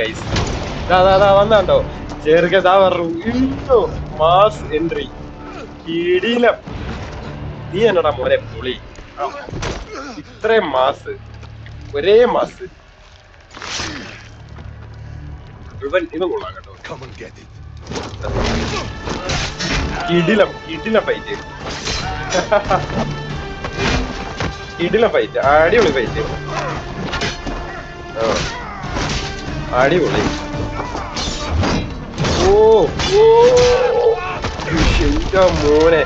Guys വന്നാണ്ടോ ചെറുകഥാ പറഞ്ഞു mass entry കിടിലം. നീ എന്നടാ മോനെ പൊളി, ഇത്രയും മാസ്, ഒരേ മാസ്. ഇവൻ കൊള്ളാം കേട്ടോ. കിടിലം ഫൈറ്റ്, കിടിലം ഫൈറ്റ്, അടിപൊളി ഫൈറ്റ്, അടിപൊളി. ഓ മോനെ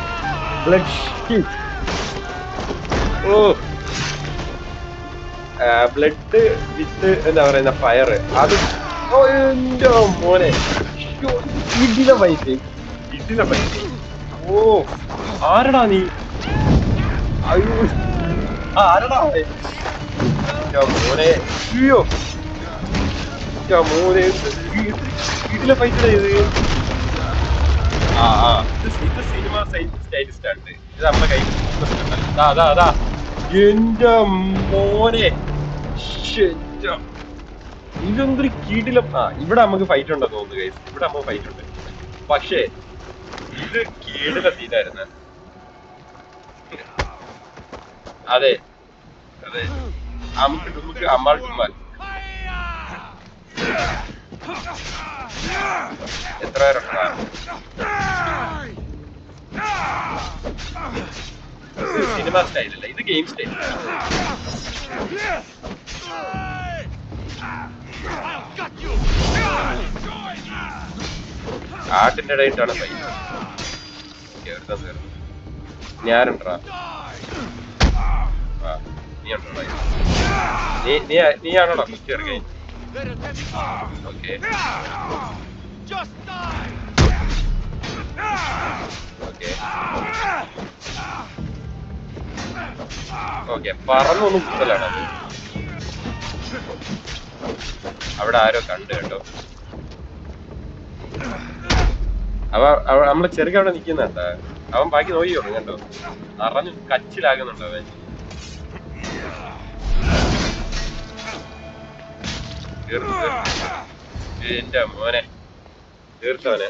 ബ്ലഡ് വിത്ത് എന്താ പറയുന്ന ഫയർ, അത് എന്റെ മോനെ കിടിലം ഫൈറ്റ്. ഓ ആരടാ നീ? അയ്യോ ആരടാ മോനെ? അയ്യോ മോനെ വീട്ടിലെ ഫൈറ്റ് ഇത്. ഇത് സിനിമ സ്റ്റൈലിസ്റ്റ് ആണ്. ഇത് നമ്മുടെ കൈ അതാ എന്റെ മോനെ ഇതൊന്നൊരു കിടിലം. ഇവിടെ നമുക്ക് ഫൈറ്റ് ഉണ്ടെന്ന് തോന്നുന്നു ഗൈസ്, ഇവിടെ നമുക്ക് ഫൈറ്റ് ഉണ്ട്. പക്ഷേ ഇത് കിടില സീനായിരുന്നു. അതെ നമുക്ക് അമ്മാൾ ചുമ്മാൽ എത്ര പേരുണ്ടാ? സിനിമ സ്റ്റൈലല്ല, ഇത് ഗെയിം സ്റ്റൈൽ. ആട്ടിന്റെ ഇടയിട്ടാണ് ഫൈറ്റ്. ഞാനുണ്ടാ? നീയാണോടാ ഫസ്റ്റ് ഇറങ്ങി? ഓക്കെ പറന്നൊന്നും കൂടുതലാണ് അത്. അവിടെ ആരോ കണ്ടു കേട്ടോ. നമ്മളെ ചെറുക്ക അവിടെ നിക്കുന്നുണ്ട. അവൻ ബാക്കി നോക്കിയോളൂ കണ്ടോ, അറിഞ്ഞു കച്ചിലാകുന്നുണ്ടോ അവൻ. എന്റെ മോനെ തീർത്തവനെ.